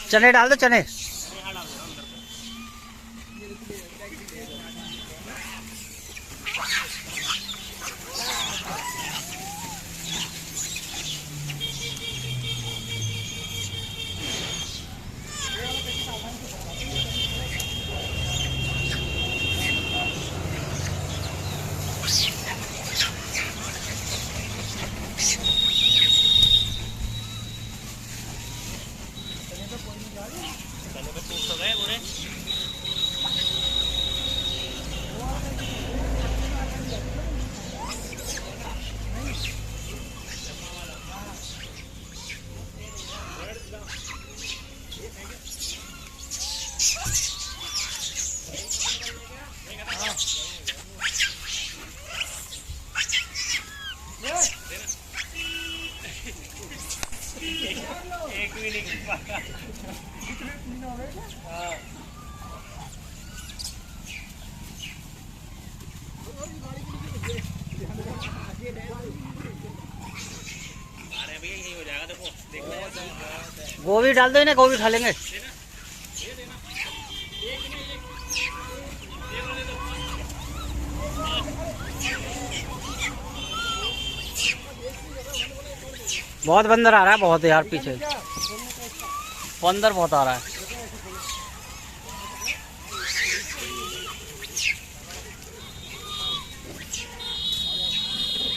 चने डाल दो, चने। एक भी नहीं यही हो जाएगा। देखो गोभी डाल दो, इन्हें गोभी खा लेंगे। बहुत बंदर आ रहा है, बहुत यार पीछे बंदर बहुत आ रहा है।